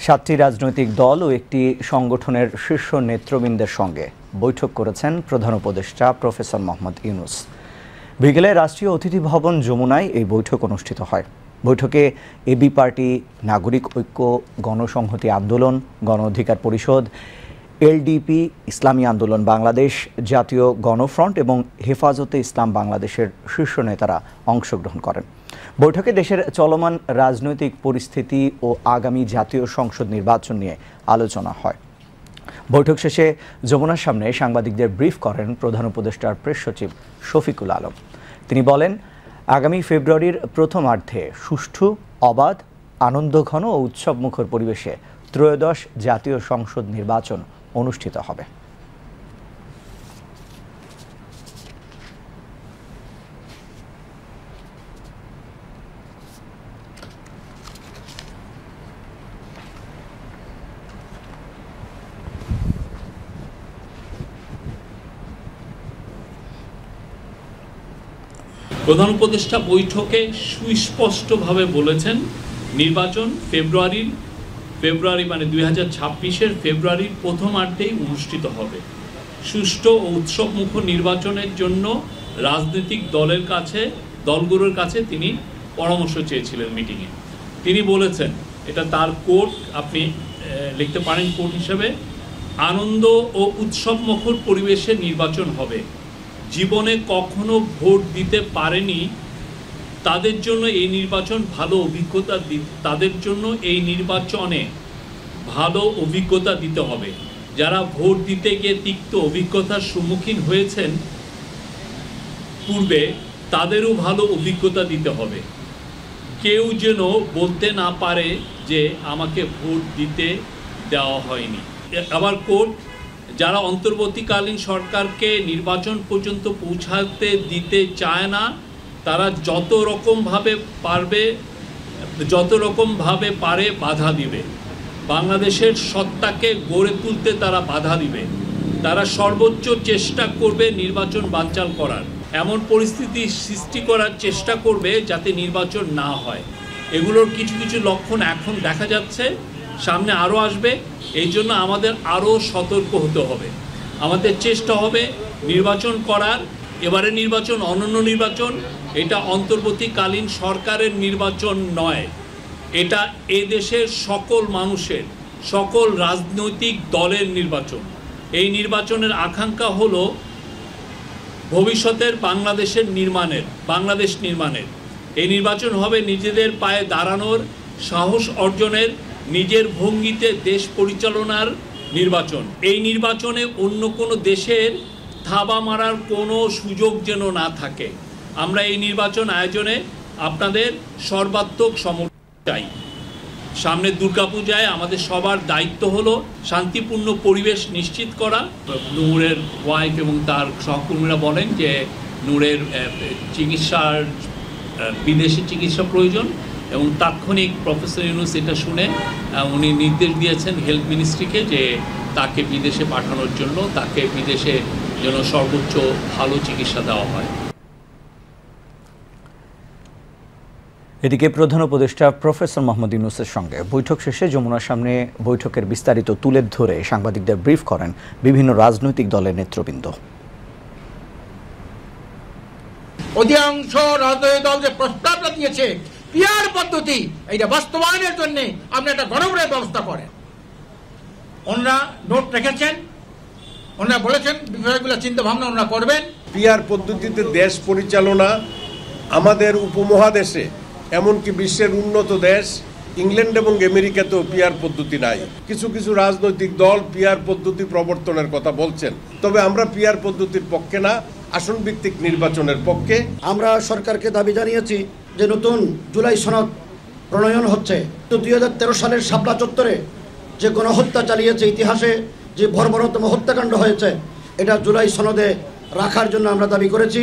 সাতটি রাজনৈতিক দল ও একটি সংগঠনের শীর্ষ নেতৃবৃন্দের সঙ্গে বৈঠক করেছেন প্রধান উপদেষ্টা প্রফেসর মোহাম্মদ ইউনূস। বিকেলে রাষ্ট্রীয় অতিথি ভবন যমুনায় এই বৈঠক অনুষ্ঠিত হয়। বৈঠকে এবি পার্টি, নাগরিক ঐক্য, গণসংহতি আন্দোলন, গণ অধিকার পরিষদ, এলডিপি, ইসলামী আন্দোলন বাংলাদেশ, জাতীয় গণফ্রন্ট এবং হেফাজতে ইসলাম বাংলাদেশের শীর্ষ নেতারা অংশগ্রহণ করেন। বৈঠকে দেশের চলমান রাজনৈতিক পরিস্থিতি ও আগামী জাতীয় সংসদ নির্বাচন নিয়ে আলোচনা হয়। বৈঠক শেষে যমুনার সামনে সাংবাদিকদের ব্রিফ করেন প্রধান উপদেষ্টার প্রেস সচিব শফিকুল আলম। তিনি বলেন, আগামী ফেব্রুয়ারির প্রথমার্ধে সুষ্ঠু, অবাধ, আনন্দঘন ও উৎসবমুখর পরিবেশে ত্রয়োদশ জাতীয় সংসদ নির্বাচন অনুষ্ঠিত হবে। প্রধান উপদেষ্টা বৈঠকে সুস্পষ্টভাবে বলেছেন, নির্বাচন ফেব্রুয়ারি মানে 2026-এর ফেব্রুয়ারির প্রথমার্ধেই অনুষ্ঠিত হবে। সুষ্ঠু ও উৎসবমুখর নির্বাচনের জন্য রাজনৈতিক দলগুলোর কাছে তিনি পরামর্শ চেয়েছিলেন মিটিংয়ে। তিনি বলেছেন, এটা তার কোট, আপনি লিখতে পারেন কোট হিসেবে, আনন্দ ও উৎসবমুখর পরিবেশে নির্বাচন হবে। জীবনে কখনো ভোট দিতে পারেনি তাদের জন্য এই নির্বাচন ভালো অভিজ্ঞতা দিতে হবে। যারা ভোট দিতে গিয়ে তিক্ত অভিজ্ঞতার সম্মুখীন হয়েছেন পূর্বে, তাদেরও ভালো অভিজ্ঞতা দিতে হবে। কেউ যেন বলতে না পারে যে আমাকে ভোট দিতে দেওয়া হয়নি। আবার কোর্ট, যারা অন্তর্বর্তীকালীন সরকারকে নির্বাচন পর্যন্ত পৌঁছাতে দিতে চায় না, তারা যত রকমভাবে পারে বাধা দিবে। বাংলাদেশের সত্তাকে গড়ে তুলতে তারা বাধা দিবে। তারা সর্বোচ্চ চেষ্টা করবে নির্বাচন বানচাল করার, এমন পরিস্থিতি সৃষ্টি করার চেষ্টা করবে যাতে নির্বাচন না হয়। এগুলোর কিছু কিছু লক্ষণ এখন দেখা যাচ্ছে, সামনে আরও আসবে। এই জন্য আমাদের আরও সতর্ক হতে হবে। আমাদের চেষ্টা হবে নির্বাচন করার। এবারে নির্বাচন অনন্য নির্বাচন, এটা অন্তর্বর্তীকালীন সরকারের নির্বাচন নয়, এটা এদেশের সকল মানুষের, সকল রাজনৈতিক দলের নির্বাচন। এই নির্বাচনের আকাঙ্ক্ষা হলো ভবিষ্যতের বাংলাদেশ নির্মাণের। এই নির্বাচন হবে নিজেদের পায়ে দাঁড়ানোর, সাহস অর্জনের, নিজের ভঙ্গিতে দেশ পরিচালনার নির্বাচন। এই নির্বাচনে অন্য কোনো দেশের থাবা মারার কোনো সুযোগ যেন না থাকে। আমরা এই নির্বাচন আয়োজনে আপনাদের সর্বাত্মক সমর্থন চাই। সামনে দুর্গাপূজায় আমাদের সবার দায়িত্ব হলো শান্তিপূর্ণ পরিবেশ নিশ্চিত করা। নূরের ওয়াইফ এবং তার সহকর্মীরা বলেন যে নূরের বিদেশি চিকিৎসা প্রয়োজন এবং তাৎক্ষণিক প্রফেসর ইউনূস এটা শুনে উনি নির্দেশ দিয়েছেন হেলথ মিনিস্ট্রিকে যে তাকে বিদেশে পাঠানোর জন্য, তাকে বিদেশে যেন সর্বোচ্চ ভালো চিকিৎসা দেওয়া হয়। এদিকে প্রধান উপদেষ্টা প্রফেসর মোহাম্মদ ইউনূসের সঙ্গে বৈঠক শেষে যমুনার সামনে বৈঠকের বিস্তারিত তুলে ধরে সাংবাদিকদের ব্রিফ করেন বিভিন্ন রাজনৈতিক দলের নেতৃবৃন্দ। অধিকাংশ রাজনৈতিক দল যে প্রস্তাবটা দিয়েছে পিআর পদ্ধতি, এইটা বাস্তবায়নের জন্য আপনি একটা গণভোটের ব্যবস্থা করেন। ওনারা নোট রেখেছেন, ওনারা বলেছেন বিষয়গুলো চিন্তা ভাবনা ওনারা করবেন। পিআর পদ্ধতিতে দেশ পরিচালনা আমাদের উপমহাদেশে, এমনকি বিশ্বের উন্নত দেশ ইংল্যান্ড এবং আমেরিকাতেও পিআর পদ্ধতি নাই। কিছু কিছু রাজনৈতিক দল পিআর পদ্ধতি প্রবর্তনের কথা বলছেন, তবে আমরা পিআর পদ্ধতির পক্ষে না, আসন ভিত্তিক নির্বাচনের পক্ষে। আমরা সরকারকে দাবি জানিয়েছি যে নতুন জুলাই সনদ প্রণয়ন হচ্ছে। 2013 সালের শাপলা চত্বরে যে গণহত্যা চালিয়েছে, ইতিহাসে যে বর্বরতম হত্যাকাণ্ড হয়েছে, এটা জুলাই সনদে রাখার জন্য আমরা দাবি করেছি।